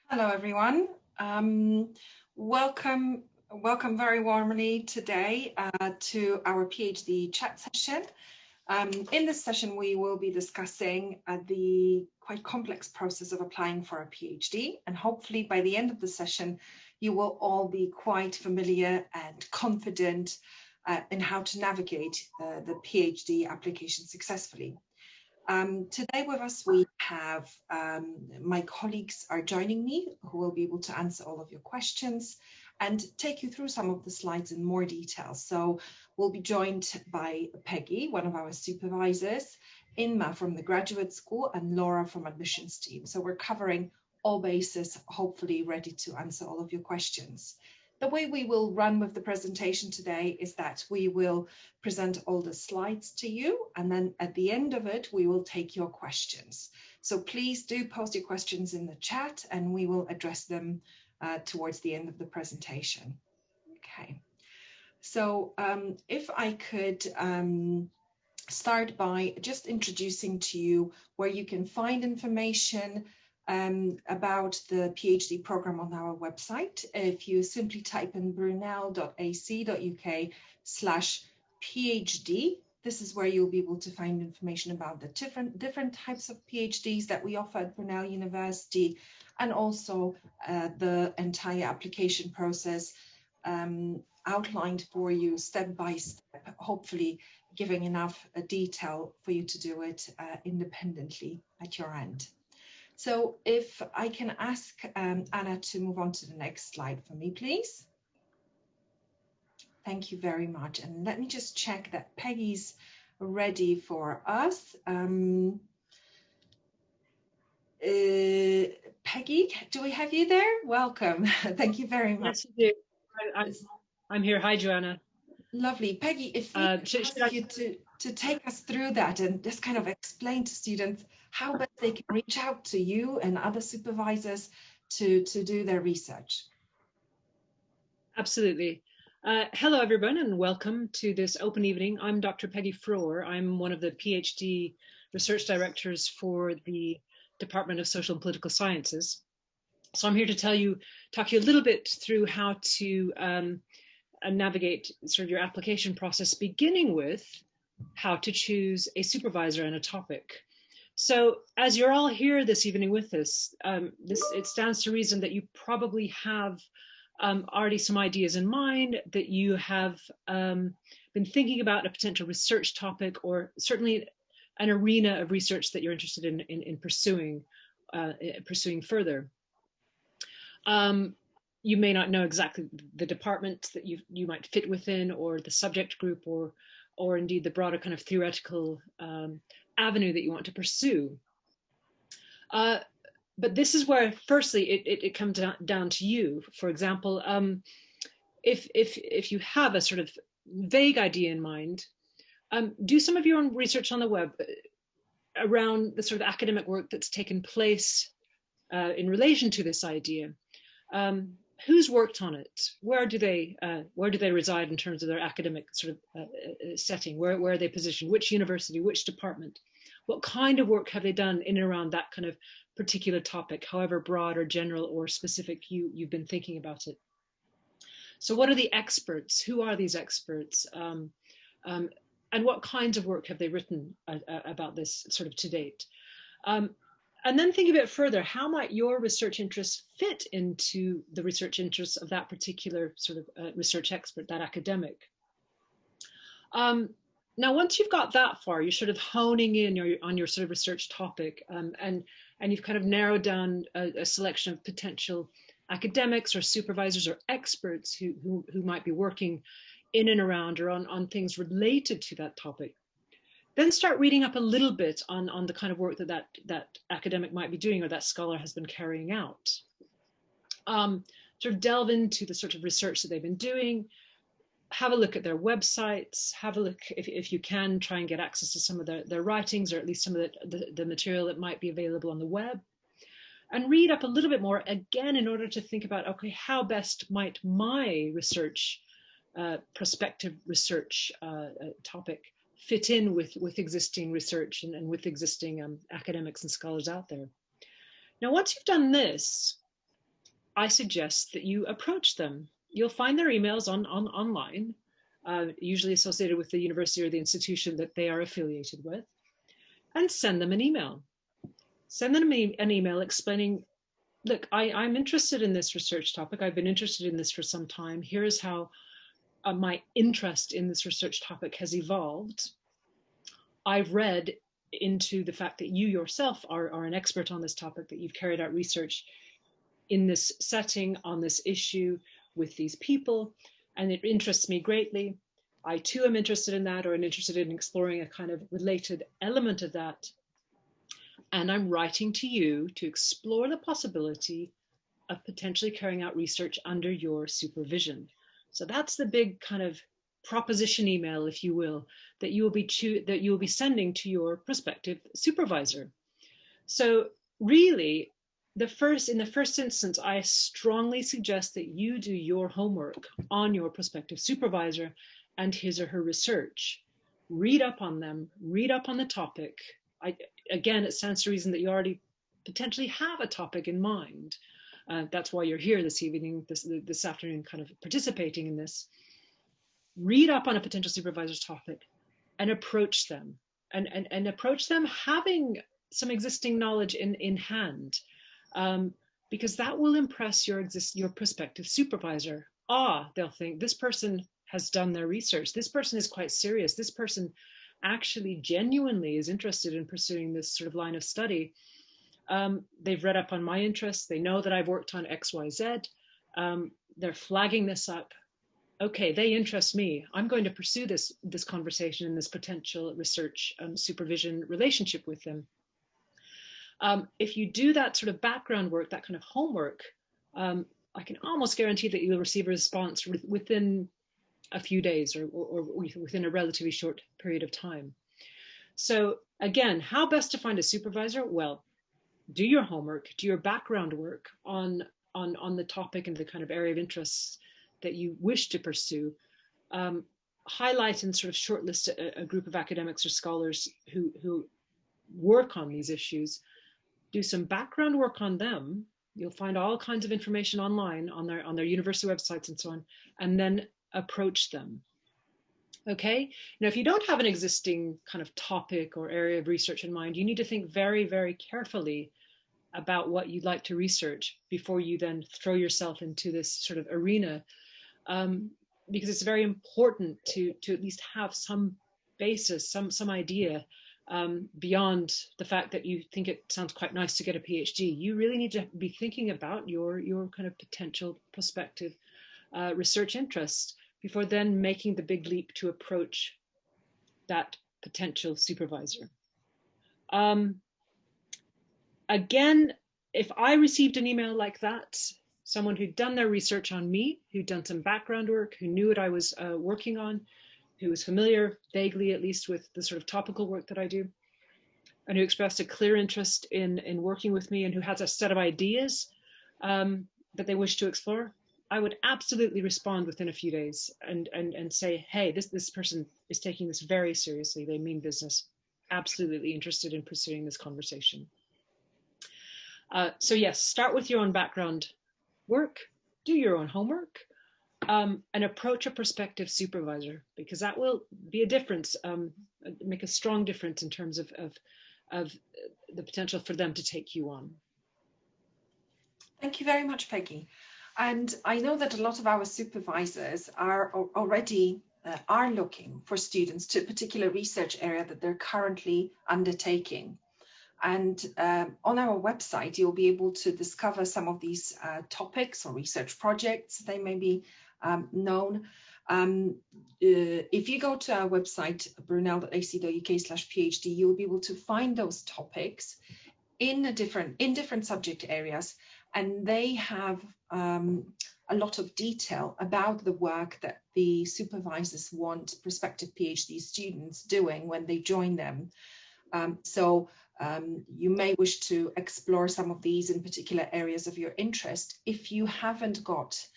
Hello, everyone. Um, welcome, welcome very warmly today to our PhD chat session. In this session, we will be discussing the quite complex process of applying for a PhD, and hopefully by the end of the session, you will all be quite familiar and confident in how to navigate the PhD application successfully. Today with us, we have my colleagues are joining me who will be able to answer all of your questions and take you through some of the slides in more detail. So we'll be joined by Peggy, one of our supervisors, Inma from the graduate school, and Laura from admissions team. So we're covering all bases, hopefully ready to answer all of your questions. The way we will run with the presentation today is that we will present all the slides to you, and then at the end of it, we will take your questions. So please do post your questions in the chat, and we will address them towards the end of the presentation. Okay, so if I could start by just introducing to you where you can find information about the PhD program on our website. If you simply type in brunel.ac.uk/PhD, this is where you'll be able to find information about the different types of PhDs that we offer at Brunel University, and also the entire application process outlined for you step by step, hopefully giving enough detail for you to do it independently at your end. So if I can ask Anna to move on to the next slide for me, please. Thank you very much. And let me just check that Peggy's ready for us. Peggy, do we have you there? Welcome. Thank you very much. Yes, you do. I'm here. Hi, Joanna. Lovely. Peggy, if we ask you to take us through that and just kind of explain to students how best they can reach out to you and other supervisors to do their research. Absolutely. Hello, everyone, and welcome to this open evening. I'm Dr. Peggy Froer. I'm one of the PhD research directors for the Department of Social and Political Sciences. So I'm here to talk you a little bit through how to navigate sort of your application process, beginning with how to choose a supervisor and a topic. So as you're all here this evening with us, it stands to reason that you probably have already some ideas in mind, that you have been thinking about a potential research topic, or certainly an arena of research that you're interested in pursuing further. You may not know exactly the department that you might fit within, or the subject group, or indeed the broader kind of theoretical avenue that you want to pursue. But this is where, firstly, it comes down to you. For example, if you have a sort of vague idea in mind, do some of your own research on the web around the sort of academic work that's taken place in relation to this idea. Who's worked on it? Where do they reside in terms of their academic sort of setting? Where are they positioned? Which university? Which department? What kind of work have they done in and around that kind of particular topic, however broad or general or specific you've been thinking about it? So what are the experts? Who are these experts? And what kinds of work have they written about this sort of to date? And then think a bit further, how might your research interests fit into the research interests of that particular sort of research expert, that academic? Now, once you've got that far, you're sort of honing in on your sort of research topic, and you've kind of narrowed down a selection of potential academics or supervisors or experts who might be working in and around or on things related to that topic. Then start reading up a little bit on the kind of work that academic might be doing or that scholar has been carrying out. Sort of delve into the sort of research that they've been doing, have a look at their websites, have a look, if you can, try and get access to some of their writings, or at least some of the material that might be available on the web. And read up a little bit more, again, in order to think about, okay, how best might my research, prospective research topic fit in with existing research and with existing academics and scholars out there. Now, once you've done this, I suggest that you approach them. You'll find their emails online, usually associated with the university or the institution that they are affiliated with, and send them an email. Send them an email explaining, look, I'm interested in this research topic. I've been interested in this for some time. Here is how my interest in this research topic has evolved. I've read into the fact that you yourself are an expert on this topic, that you've carried out research in this setting on this issue with these people, and it interests me greatly. I too am interested in that, or am interested in exploring a kind of related element of that. And I'm writing to you to explore the possibility of potentially carrying out research under your supervision. So that's the big kind of proposition email, if you will, that you will be sending to your prospective supervisor. So really, in the first instance, I strongly suggest that you do your homework on your prospective supervisor and his or her research. Read up on them, read up on the topic. Again, it stands to reason that you already potentially have a topic in mind. That's why you're here this evening, this afternoon, kind of participating in this. Read up on a potential supervisor's topic and approach them. And approach them having some existing knowledge in hand. Because that will impress your prospective supervisor. They'll think, this person has done their research. This person is quite serious. This person actually genuinely is interested in pursuing this sort of line of study. They've read up on my interests. They know that I've worked on X, Y, Z. They're flagging this up. Okay, they interest me. I'm going to pursue this conversation and this potential research supervision relationship with them. If you do that sort of background work, that kind of homework, I can almost guarantee that you'll receive a response within a few days or within a relatively short period of time. So again, how best to find a supervisor? Well, do your homework, do your background work on the topic and the kind of area of interests that you wish to pursue. Highlight and sort of shortlist a group of academics or scholars who work on these issues. Do some background work on them. You'll find all kinds of information online on their university websites and so on, and then approach them. Okay, now if you don't have an existing kind of topic or area of research in mind, you need to think very, very carefully about what you'd like to research before you then throw yourself into this sort of arena, because it's very important to at least have some basis, some idea, beyond the fact that you think it sounds quite nice to get a PhD. You really need to be thinking about your kind of potential prospective research interest before then making the big leap to approach that potential supervisor. Again, if I received an email like that, someone who'd done their research on me, who'd done some background work, who knew what I was working on, who was familiar, vaguely at least, with the sort of topical work that I do, and who expressed a clear interest in working with me and who has a set of ideas that they wish to explore, I would absolutely respond within a few days and say, hey, this person is taking this very seriously. They mean business. Absolutely interested in pursuing this conversation. So yes, start with your own background work, do your own homework, and approach a prospective supervisor, because that will be a difference, make a strong difference in terms of the potential for them to take you on. Thank you very much, Peggy. And I know that a lot of our supervisors are already are looking for students to a particular research area that they're currently undertaking. And on our website, you'll be able to discover some of these topics or research projects. They may be known. If you go to our website, brunel.ac.uk/PhD, you'll be able to find those topics in different subject areas, and they have a lot of detail about the work that the supervisors want prospective PhD students doing when they join them. You may wish to explore some of these in particular areas of your interest if you haven't got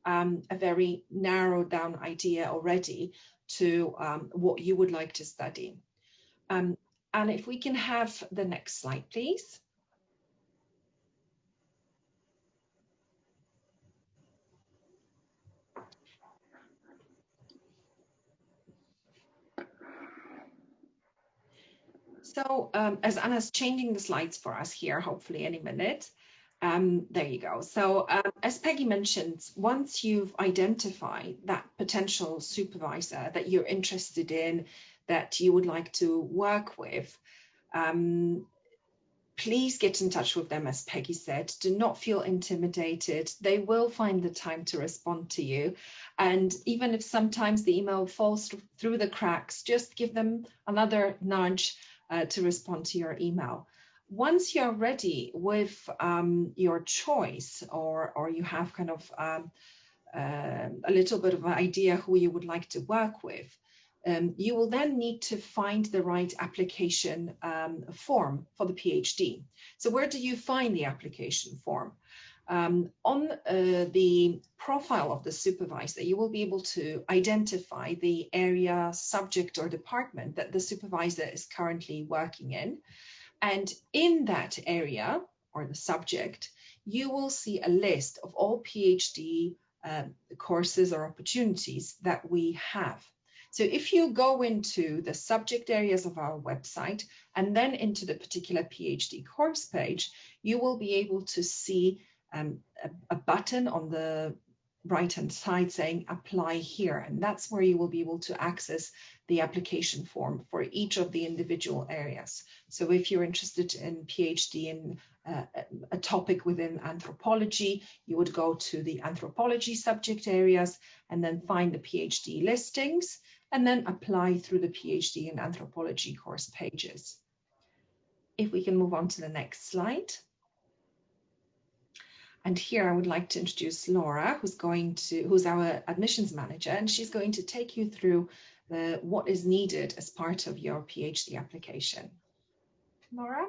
a very narrowed down idea already to what you would like to study. And if we can have the next slide, please. So as Anna's changing the slides for us here, hopefully any minute, there you go. So as Peggy mentioned, once you've identified that potential supervisor that you're interested in, that you would like to work with, please get in touch with them, as Peggy said. Do not feel intimidated. They will find the time to respond to you. And even if sometimes the email falls through the cracks, just give them another nudge to respond to your email. Once you're ready with your choice, or you have kind of a little bit of an idea who you would like to work with, you will then need to find the right application form for the PhD. So where do you find the application form? On the profile of the supervisor, you will be able to identify the area, subject, or department that the supervisor is currently working in. And in that area, or the subject, you will see a list of all PhD courses or opportunities that we have. So if you go into the subject areas of our website and then into the particular PhD course page, you will be able to see a button on the right-hand side saying apply here. And that's where you will be able to access the application form for each of the individual areas. So if you're interested in PhD in a topic within anthropology, you would go to the anthropology subject areas and then find the PhD listings, and then apply through the PhD in anthropology course pages. If we can move on to the next slide. And here I would like to introduce Laura, who's our admissions manager, and she's going to take you through what is needed as part of your PhD application. Laura?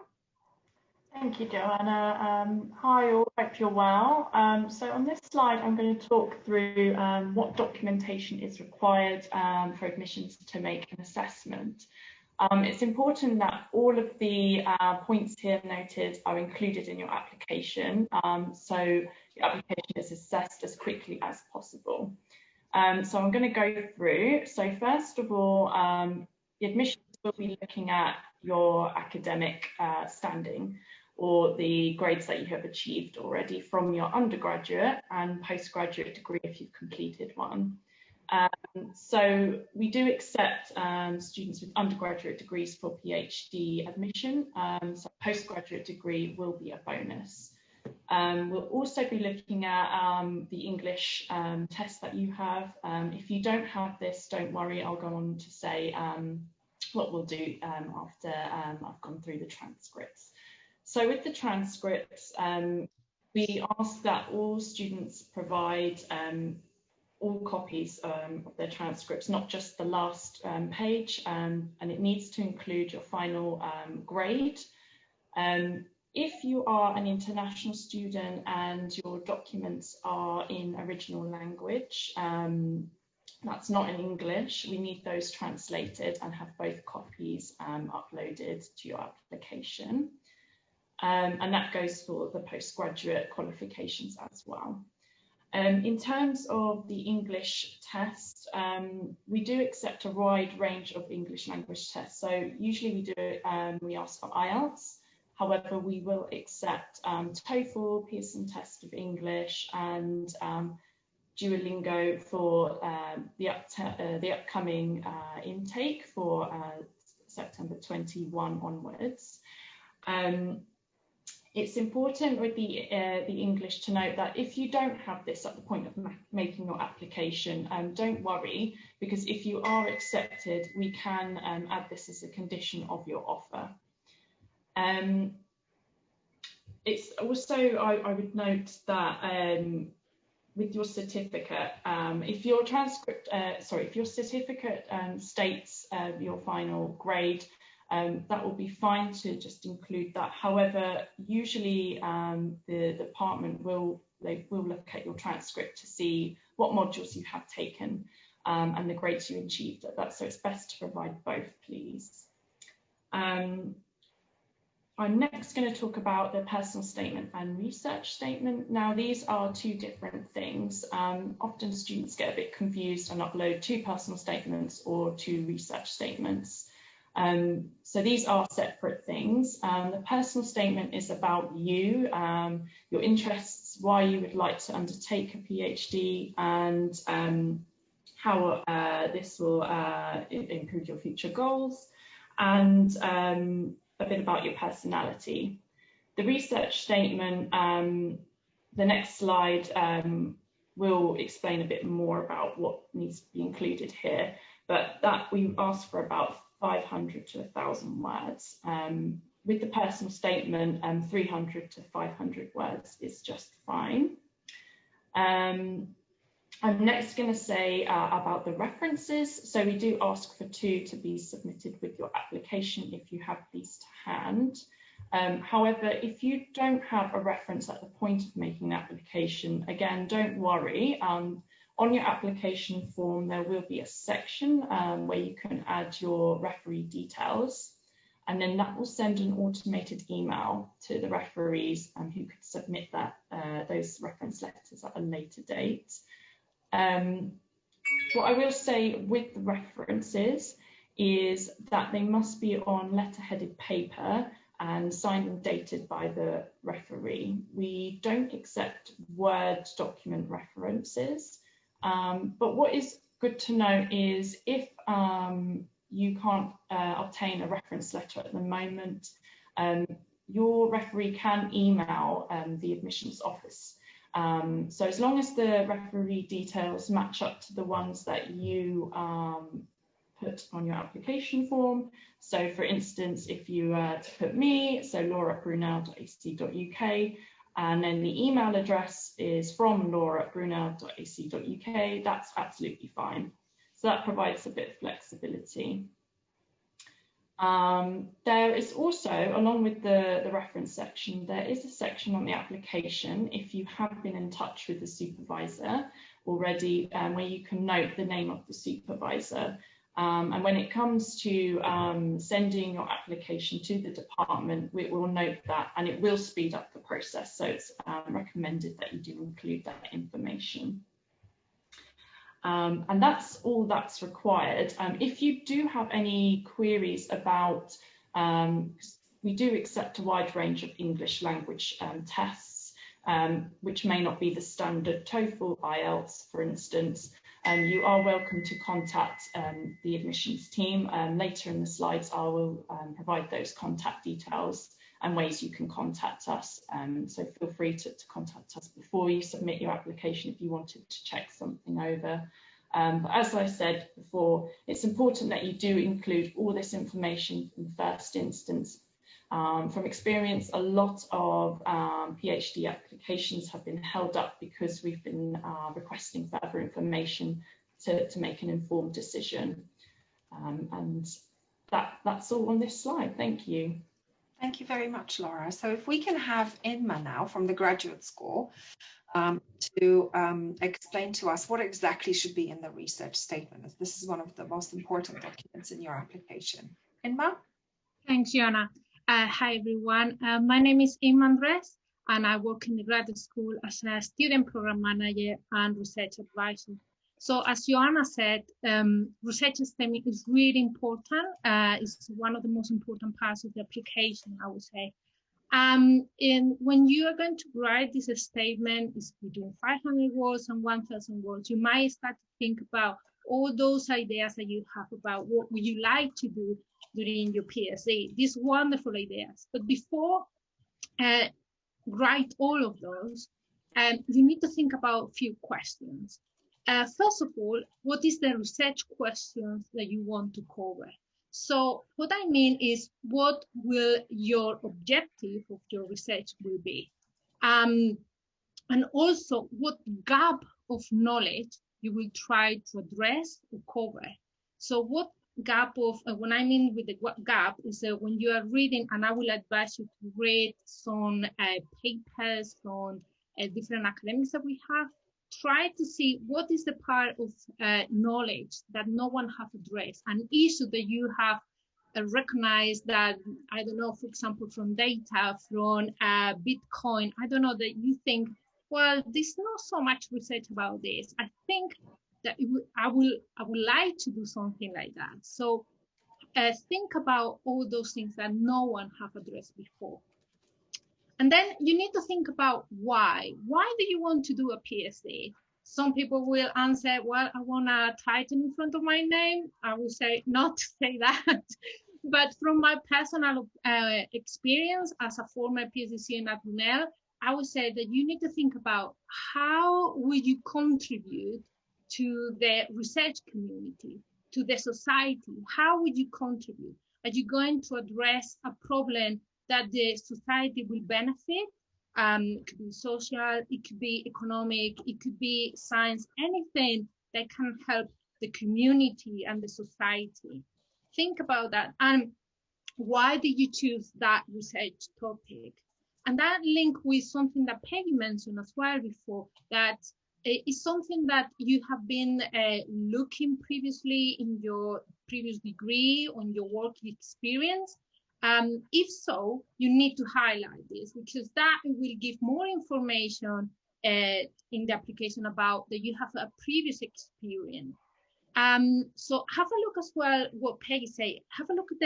Thank you, Joanna. Hi all, hope you're well. So on this slide, I'm going to talk through what documentation is required for admissions to make an assessment. It's important that all of the points here noted are included in your application, so your application is assessed as quickly as possible. So I'm going to go through. So first of all, the admissions will be looking at your academic standing, or the grades that you have achieved already from your undergraduate and postgraduate degree if you've completed one. So we do accept students with undergraduate degrees for PhD admission, so postgraduate degree will be a bonus. We'll also be looking at the English test that you have. If you don't have this, don't worry, I'll go on to say what we'll do after I've gone through the transcripts. So with the transcripts, we ask that all students provide all copies of their transcripts, not just the last page, and it needs to include your final grade. If you are an international student and your documents are in original language, that's not in English, we need those translated and have both copies uploaded to your application. And that goes for the postgraduate qualifications as well. In terms of the English test, we do accept a wide range of English language tests. So usually we do it, we ask for IELTS. However, we will accept TOEFL, Pearson Test of English, and Duolingo for the upcoming intake for September 21 onwards. It's important with the English to note that if you don't have this at the point of making your application, don't worry, because if you are accepted, we can add this as a condition of your offer. It's also, I would note that with your certificate, if your transcript, if your certificate states your final grade, that will be fine to just include that. However, usually the department will look at your transcript to see what modules you have taken and the grades you achieved at that. So it's best to provide both, please. I'm next going to talk about the personal statement and research statement. Now, these are two different things. Often students get a bit confused and upload two personal statements or two research statements. So these are separate things. The personal statement is about you, your interests, why you would like to undertake a PhD, and how this will improve your future goals, and a bit about your personality. The research statement, the next slide, will explain a bit more about what needs to be included here, but that we ask for about 500 to 1,000 words. With the personal statement, 300 to 500 words is just fine. I'm next going to say about the references. So we do ask for 2 to be submitted with your application if you have these to hand. However, if you don't have a reference at the point of making the application, again, don't worry. On your application form, there will be a section where you can add your referee details, and then that will send an automated email to the referees who could submit those reference letters at a later date. What I will say with the references is that they must be on letter-headed paper and signed and dated by the referee. We don't accept Word document references, but what is good to know is if you can't obtain a reference letter at the moment, your referee can email the admissions office. So as long as the referee details match up to the ones that you put on your application form. So for instance, if you to put me, so laura@brunel.ac.uk, and then the email address is from laura@brunel.ac.uk, that's absolutely fine. So that provides a bit of flexibility. There is also, along with the reference section, there is a section on the application if you have been in touch with the supervisor already, where you can note the name of the supervisor. And when it comes to sending your application to the department, we will note that, and it will speed up the process. So it's recommended that you do include that information. And that's all that's required. If you do have any queries about, we do accept a wide range of English language tests, which may not be the standard TOEFL, IELTS, for instance. You are welcome to contact the admissions team. Later in the slides, I will provide those contact details and ways you can contact us. So feel free to contact us before you submit your application if you wanted to check something over. But as I said before, it's important that you do include all this information in the first instance. From experience, a lot of PhD applications have been held up because we've been requesting further information to make an informed decision. And that's all on this slide. Thank you. Thank you very much, Laura. So if we can have Inma now from the graduate school to explain to us what exactly should be in the research statement, as this is one of the most important documents in your application. Inma? Thanks, Joanna. Hi, everyone. My name is Inma Andres, and I work in the graduate school as a student program manager and research advisor. So as Joanna said, research statement is really important. It's one of the most important parts of the application, I would say. And when you are going to write this statement, it's between 500 words and 1,000 words. You might start to think about all those ideas that you have about what would you like to do during your PhD, these wonderful ideas. But before write all of those, you need to think about a few questions. First of all, what is the research questions that you want to cover? So what I mean is, what will your objective of your research will be? And also, what gap of knowledge you will try to address or cover. So what gap of, when I mean with the gap, is when you are reading, and I will advise you to read some papers from different academics that we have, try to see what is the part of knowledge that no one has addressed, an issue that you have recognized that, I don't know, for example, from data, from Bitcoin, I don't know, that you think, well, there's not so much research about this. I think that I would like to do something like that. So think about all those things that no one have addressed before. And then you need to think about why. Why do you want to do a PhD? Some people will answer, well, I want a title in front of my name. I will say not to say that. But from my personal experience as a former PhD student at Brunel, I would say that you need to think about how will you contribute to the research community, to the society. How would you contribute? Are you going to address a problem that the society will benefit? It could be social, it could be economic, it could be science, anything that can help the community and the society. Think about that. And why did you choose that research topic? And that link with something that Peggy mentioned as well before, that is something that you have been looking previously in your previous degree, on your work experience. If so, you need to highlight this, because that will give more information in the application about that you have a previous experience. So have a look as well what Peggy said. Have a look at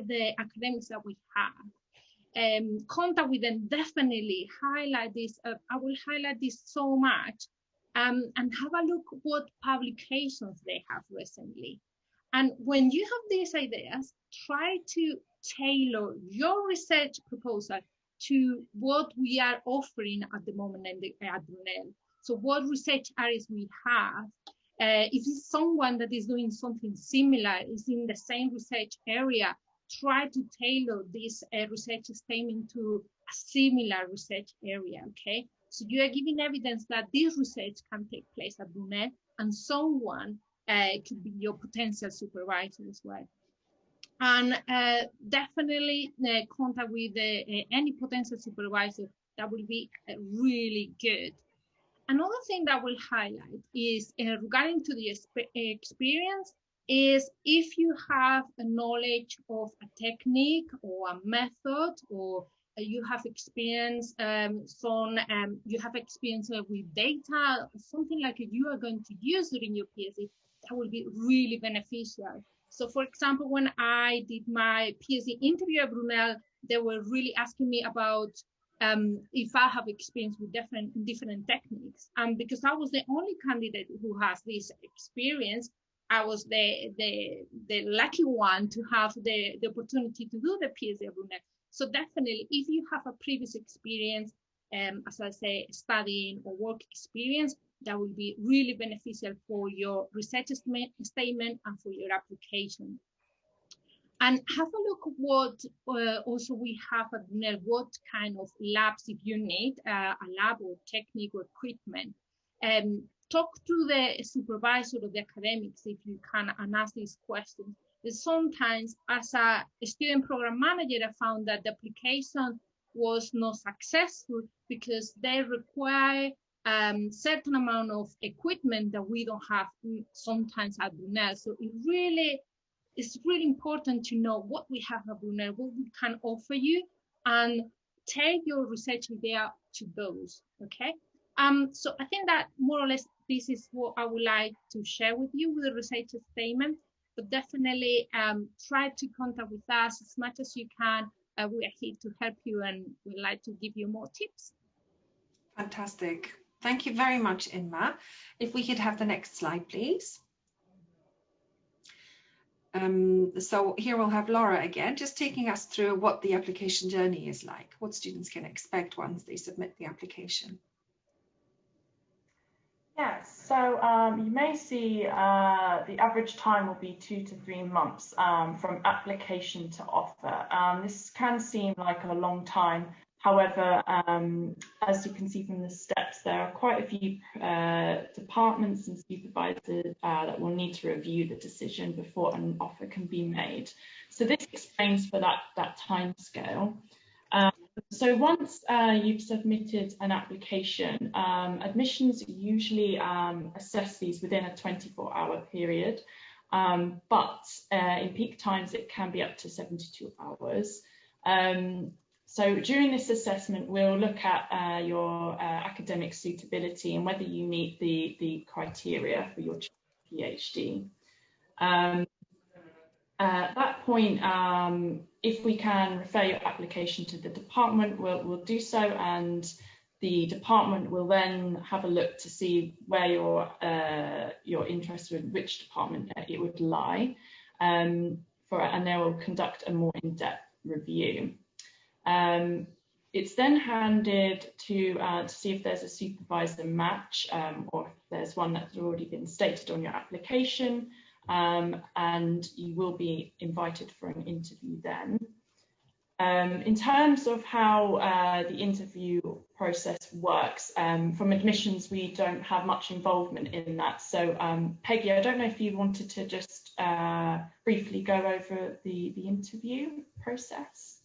the academics that we have. Contact with them, definitely highlight this. I will highlight this so much. And have a look what publications they have recently. And when you have these ideas, try to tailor your research proposal to what we are offering at the moment at Brunel. So what research areas we have. If it's someone that is doing something similar, is in the same research area, try to tailor this research statement to a similar research area, okay? So you are giving evidence that this research can take place at Brunel, and someone could be your potential supervisor as well. And definitely contact with any potential supervisor. That will be really good. Another thing that we'll highlight is regarding to the experience is if you have a knowledge of a technique or a method, or you have experience you have experience with data, something like you are going to use during your PhD, that will be really beneficial. So for example, when I did my PhD interview at Brunel, they were really asking me about if I have experience with different techniques. And because I was the only candidate who has this experience, I was the lucky one to have the opportunity to do the PhD at Brunel. So definitely, if you have a previous experience, as I say, studying or work experience, that will be really beneficial for your research statement and for your application. And have a look what also we have at Brunel, what kind of labs, if you need a lab or technique or equipment. Talk to the supervisor of the academics if you can, and ask these questions. Sometimes as a student program manager, I found that the application was not successful because they require certain amount of equipment that we don't have sometimes at Brunel. So it's really important to know what we have at Brunel, what we can offer you, and take your research idea to those, okay? So I think that more or less this is what I would like to share with you with the research statement, but definitely try to contact with us as much as you can. We are here to help you, and we'd like to give you more tips. Fantastic. Thank you very much, Inma. If we could have the next slide, please. So here we'll have Laura again, just taking us through what the application journey is like, what students can expect once they submit the application. Yes, so you may see the average time will be 2 to 3 months from application to offer. This can seem like a long time. However, as you can see from the steps, there are quite a few departments and supervisors that will need to review the decision before an offer can be made. So this explains for that time scale. So once you've submitted an application, admissions usually assess these within a 24-hour period, but in peak times it can be up to 72 hours. So during this assessment, we'll look at your academic suitability and whether you meet the criteria for your PhD. At that point, if we can refer your application to the department, we'll do so, and the department will then have a look to see where you're interested in, which department it would lie, and they will conduct a more in-depth review. It's then handed to see if there's a supervisor match, or if there's one that's already been stated on your application, and you will be invited for an interview then. In terms of how the interview process works, from admissions, we don't have much involvement in that. So Peggy, I don't know if you wanted to just briefly go over the interview process.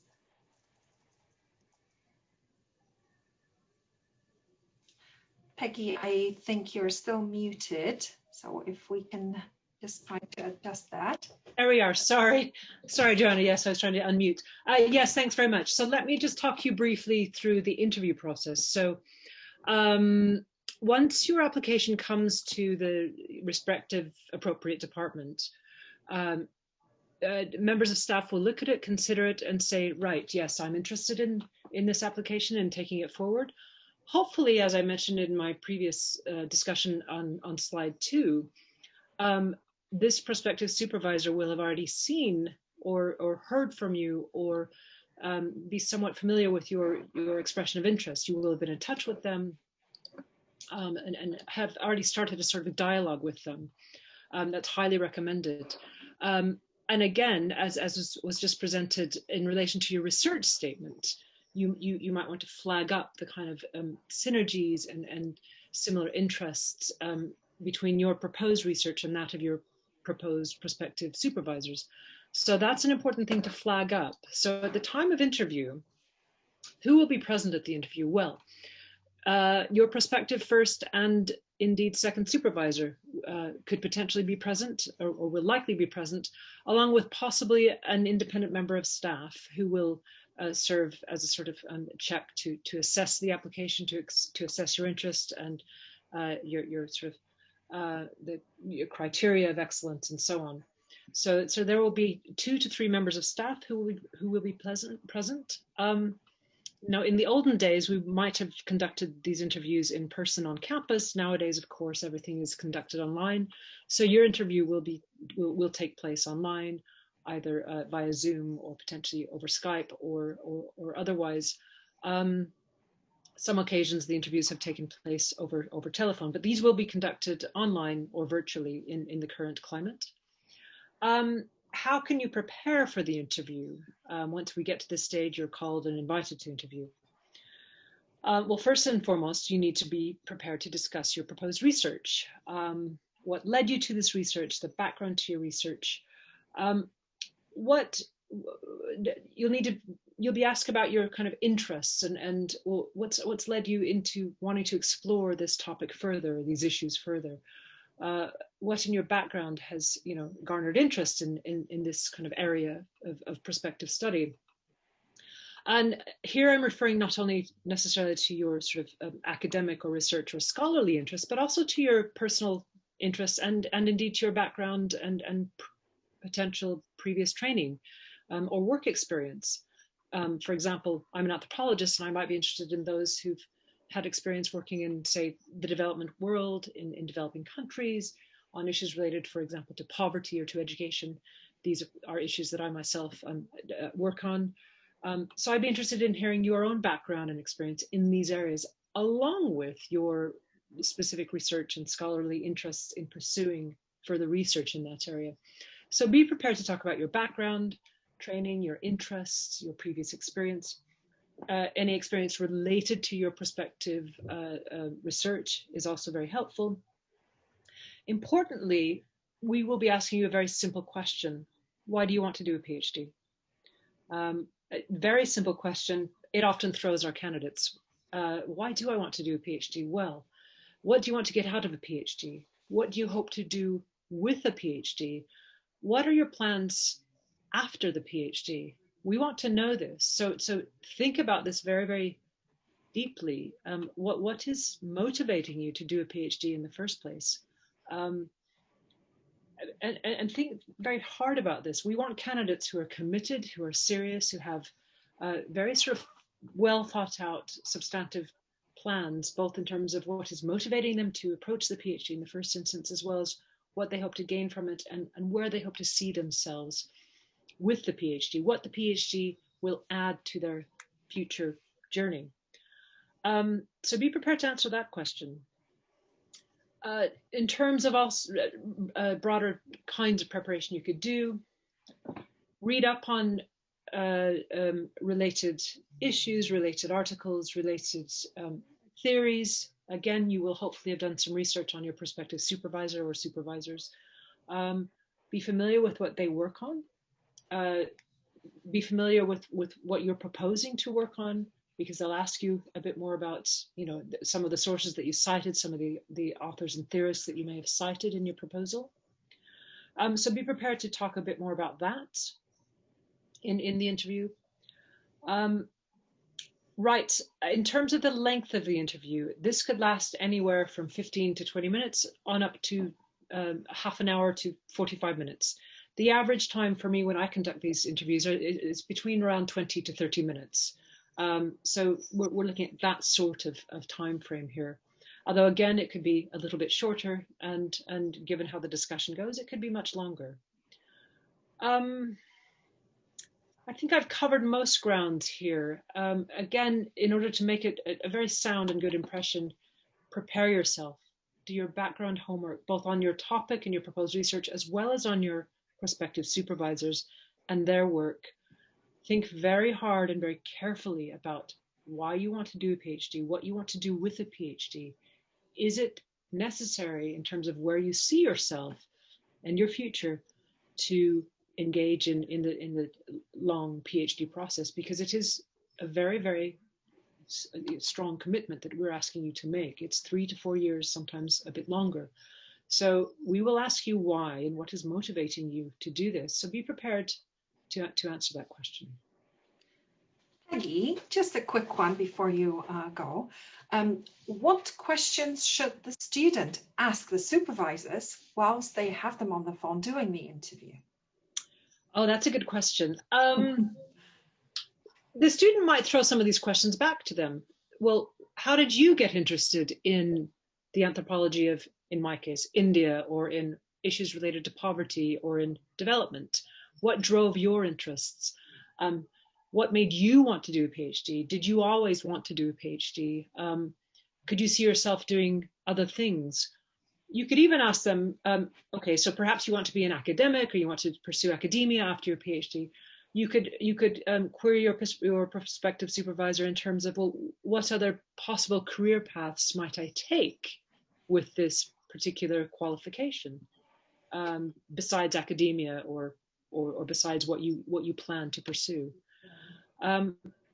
Peggy, I think you're still muted. So if we can just try to adjust that. There we are. Sorry, Joanna. Yes, I was trying to unmute. Yes, thanks very much. So let me just talk you briefly through the interview process. So once your application comes to the respective appropriate department, members of staff will look at it, consider it, and say, right, yes, I'm interested in this application and taking it forward. Hopefully, as I mentioned in my previous discussion on slide 2, this prospective supervisor will have already seen or heard from you, or be somewhat familiar with your expression of interest. You will have been in touch with them and have already started a sort of dialogue with them. That's highly recommended. And again, as was just presented in relation to your research statement, you might want to flag up the kind of synergies and similar interests between your proposed research and that of your proposed prospective supervisors. So that's an important thing to flag up. So at the time of interview, who will be present at the interview? Well, your prospective first and indeed second supervisor could potentially be present, or will likely be present, along with possibly an independent member of staff who will serve as a sort of check to assess the application, to assess your interest and your sort of your criteria of excellence and so on. So there will be 2 to 3 members of staff who will be present. Now, in the olden days, we might have conducted these interviews in person on campus. Nowadays, of course, everything is conducted online. So your interview will take place online, either via Zoom or potentially over Skype or otherwise. Some occasions the interviews have taken place over telephone, but these will be conducted online or virtually in the current climate. How can you prepare for the interview? Once we get to this stage, you're called and invited to interview. Well, first and foremost, you need to be prepared to discuss your proposed research. What led you to this research, the background to your research. You'll be asked about your kind of interests and what's led you into wanting to explore this topic further, these issues further. What in your background has garnered interest in this kind of area of prospective study. And here I'm referring not only necessarily to your sort of academic or research or scholarly interests, but also to your personal interests and indeed to your background and potential previous training or work experience. For example, I'm an anthropologist and I might be interested in those who've had experience working in, say, the development world, in developing countries, on issues related, for example, to poverty or to education. These are issues that I myself work on. So I'd be interested in hearing your own background and experience in these areas, along with your specific research and scholarly interests in pursuing further research in that area. So be prepared to talk about your background, training, your interests, your previous experience. Any experience related to your prospective research is also very helpful. Importantly, we will be asking you a very simple question. Why do you want to do a PhD? A very simple question. It often throws our candidates. Why do I want to do a PhD? Well, what do you want to get out of a PhD? What do you hope to do with a PhD? What are your plans after the PhD? We want to know this. So think about this very, very deeply. What is motivating you to do a PhD in the first place? and think very hard about this. We want candidates who are committed, who are serious, who have very sort of well thought out substantive plans, both in terms of what is motivating them to approach the PhD in the first instance, as well as what they hope to gain from it and where they hope to see themselves with the PhD, what the PhD will add to their future journey. So be prepared to answer that question. In terms of also broader kinds of preparation you could do, read up on related issues, related articles, related theories. Again, you will hopefully have done some research on your prospective supervisor or supervisors. Be familiar with what they work on. Be familiar with what you're proposing to work on, because they'll ask you a bit more about, some of the sources that you cited, some of the authors and theorists that you may have cited in your proposal. So be prepared to talk a bit more about that in the interview. Right, in terms of the length of the interview, this could last anywhere from 15 to 20 minutes on up to half an hour to 45 minutes. The average time for me when I conduct these interviews is between around 20 to 30 minutes. So we're looking at that sort of time frame here. Although again, it could be a little bit shorter, and given how the discussion goes, it could be much longer. I think I've covered most grounds here. Again, in order to make it a very sound and good impression, prepare yourself. Do your background homework, both on your topic and your proposed research, as well as on your prospective supervisors and their work. Think very hard and very carefully about why you want to do a PhD, what you want to do with a PhD. Is it necessary in terms of where you see yourself and your future to engage in the long PhD process? Because it is a very, very strong commitment that we're asking you to make. It's 3 to 4 years, sometimes a bit longer. So we will ask you why and what is motivating you to do this. So be prepared to answer that question. Peggy, just a quick one before you go. What questions should the student ask the supervisors whilst they have them on the phone doing the interview? Oh, that's a good question. The student might throw some of these questions back to them. Well, how did you get interested in the anthropology of, in my case, India, or in issues related to poverty or in development? What drove your interests? What made you want to do a PhD? Did you always want to do a PhD? Could you see yourself doing other things? You could even ask them, okay, so perhaps you want to be an academic, or you want to pursue academia after your PhD. You could query your prospective supervisor in terms of, well, what other possible career paths might I take with this particular qualification, besides academia or besides what you plan to pursue.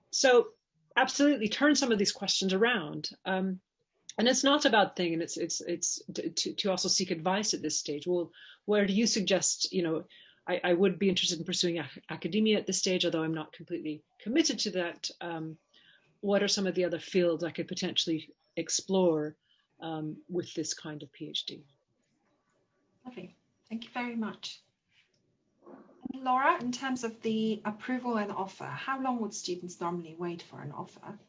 So absolutely turn some of these questions around. And it's not a bad thing, and it's to also seek advice at this stage. Well, where do you suggest, I would be interested in pursuing academia at this stage, although I'm not completely committed to that. What are some of the other fields I could potentially explore with this kind of PhD? Lovely. Thank you very much. And Laura, in terms of the approval and offer, how long would students normally wait for an offer?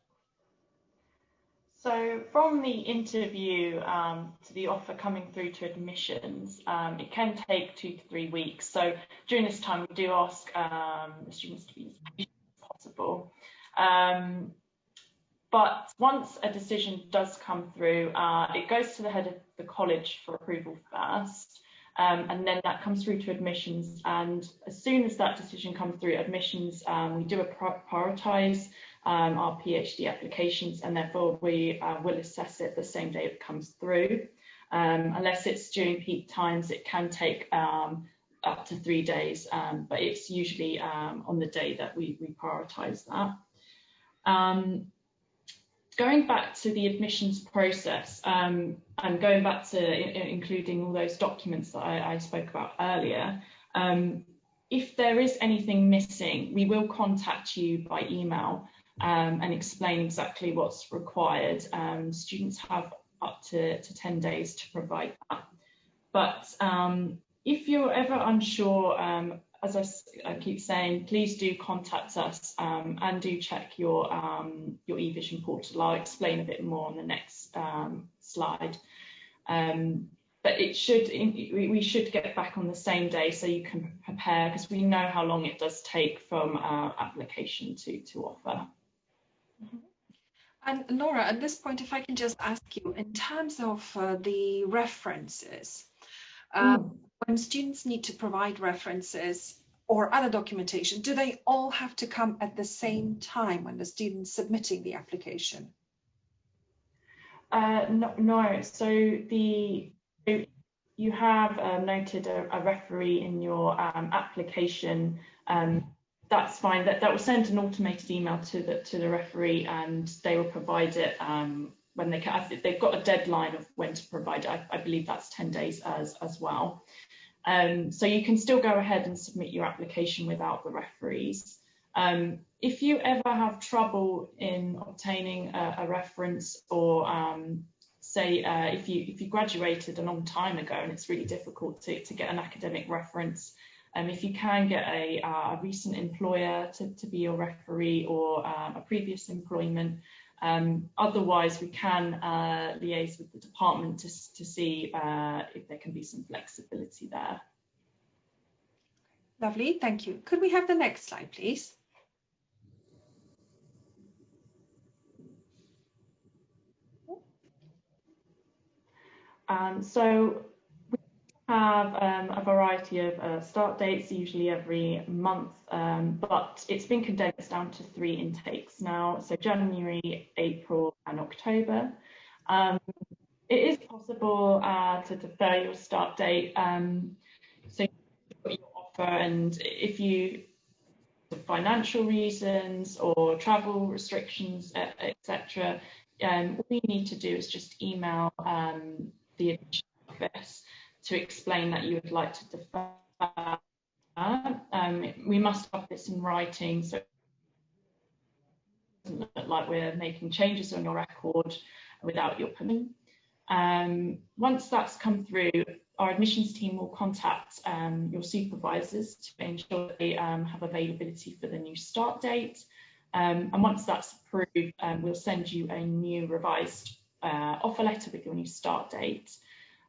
So from the interview to the offer coming through to admissions, it can take 2 to 3 weeks. So during this time, we do ask the students to be as patient as possible. But once a decision does come through, it goes to the head of the college for approval first, and then that comes through to admissions. And as soon as that decision comes through admissions, we do prioritise our PhD applications, and therefore we will assess it the same day it comes through. Unless it's during peak times, it can take up to 3 days, but it's usually on the day that we prioritise that. Going back to the admissions process, and going back to including all those documents that I spoke about earlier, if there is anything missing, we will contact you by email and explain exactly what's required. Students have up to 10 days to provide that. But If you're ever unsure, as I keep saying, please do contact us and do check your eVision portal. I'll explain a bit more on the next slide. But we should get back on the same day so you can prepare, because we know how long it does take from application to offer. And Laura, at this point, if I can just ask you, in terms of the references, when students need to provide references or other documentation, do they all have to come at the same time when the student's submitting the application? No. So you have noted a referee in your application. That's fine. That will send an automated email to the referee, and they will provide it when they can. They've got a deadline of when to provide it. I believe that's 10 days as well. So you can still go ahead and submit your application without the referees. If you ever have trouble in obtaining a reference, or say if you graduated a long time ago and it's really difficult to get an academic reference, if you can get a recent employer to be your referee, or a previous employment, otherwise we can liaise with the department to see if there can be some flexibility there. Lovely, thank you. Could we have the next slide, please? So we have a variety of start dates, usually every month, but it's been condensed down to 3 intakes now, so January, April and October. It is possible to defer your start date, so you've got your offer, and if you, for financial reasons or travel restrictions, etc., all you need to do is just email the admission office to explain that you would like to defer. We must have this in writing, so it doesn't look like we're making changes on your record without your permission. Once that's come through, our admissions team will contact your supervisors to ensure they have availability for the new start date. And once that's approved, we'll send you a new revised offer letter with your new start date.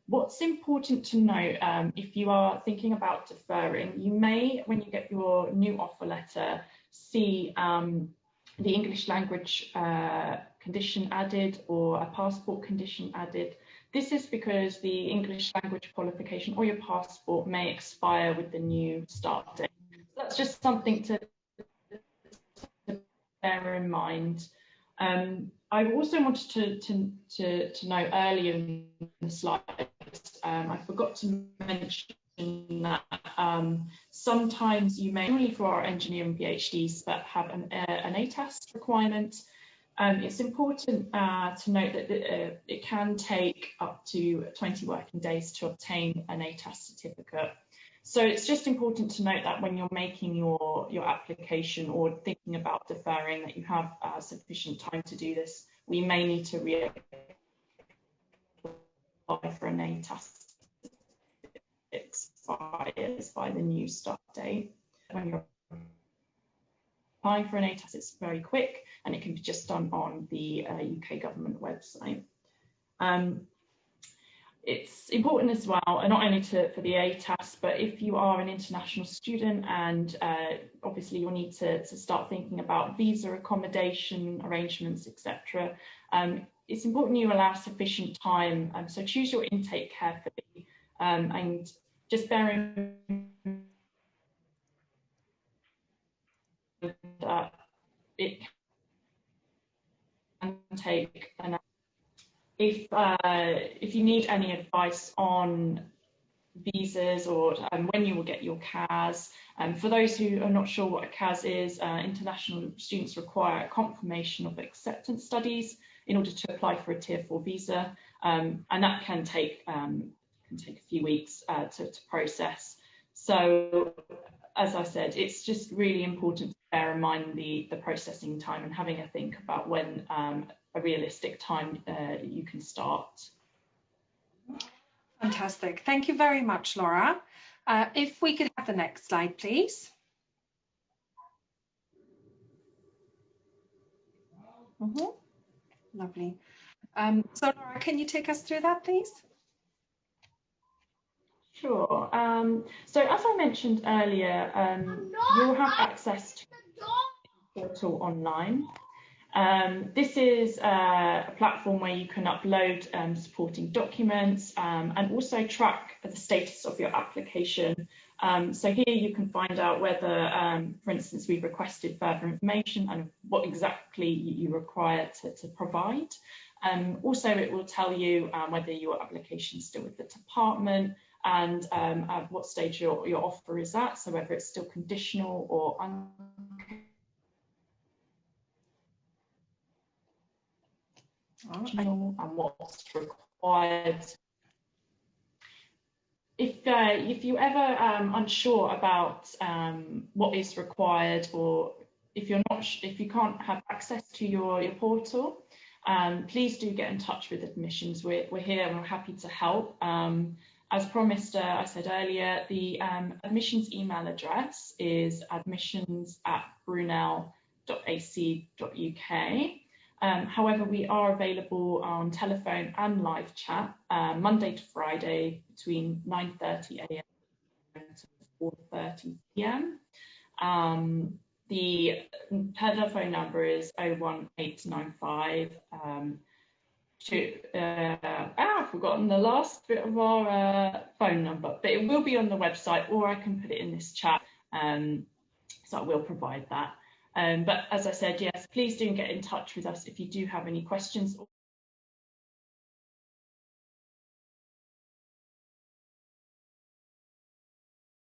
What's important to note, if you are thinking about deferring, you may, when you get your new offer letter, see the English language condition added, or a passport condition added. This is because the English language qualification or your passport may expire with the new start date. So that's just something to bear in mind. I also wanted to note earlier in the slides, I forgot to mention that sometimes you may, only for our engineering PhDs, but have an ATAS requirement. It's important to note that it can take up to 20 working days to obtain an ATAS certificate. So it's just important to note that when you're making your application or thinking about deferring, that you have sufficient time to do this. We may need to reapply for an ATAS that expires by the new start date. When you're applying for an ATAS, it's very quick, and it can be just done on the UK government website. It's important as well, and not only for the ATAS, but if you are an international student, and obviously you'll need to start thinking about visa accommodation arrangements, etc. It's important you allow sufficient time, so choose your intake carefully, and just bear in mind that it can take an hour. If you need any advice on visas or when you will get your CAS, for those who are not sure what a CAS is, international students require a confirmation of acceptance studies in order to apply for a Tier 4 visa, and that can take a few weeks to process. So, as I said, it's just really important to bear in mind the processing time and having a think about when a realistic time you can start. Fantastic. Thank you very much, Laura. If we could have the next slide, please. Lovely. So Laura, can you take us through that, please? Sure. So as I mentioned earlier, you'll have access to the portal online. This is a platform where you can upload supporting documents and also track the status of your application. So here you can find out whether, for instance, we've requested further information and what exactly you require to provide. Also, it will tell you whether your application is still with the department and at what stage your offer is at, so whether it's still conditional or unconditional and what's required. If you're ever unsure about what is required, or if you can't have access to your portal, please do get in touch with admissions. We're here and we're happy to help. As promised, I said earlier, the admissions email address is admissions@brunel.ac.uk. However, we are available on telephone and live chat Monday to Friday between 9:30 a.m. to 4:30 p.m. The telephone number is 01895. I've forgotten the last bit of our phone number, but it will be on the website, or I can put it in this chat, so I will provide that. But as I said, yes, please do get in touch with us if you do have any questions.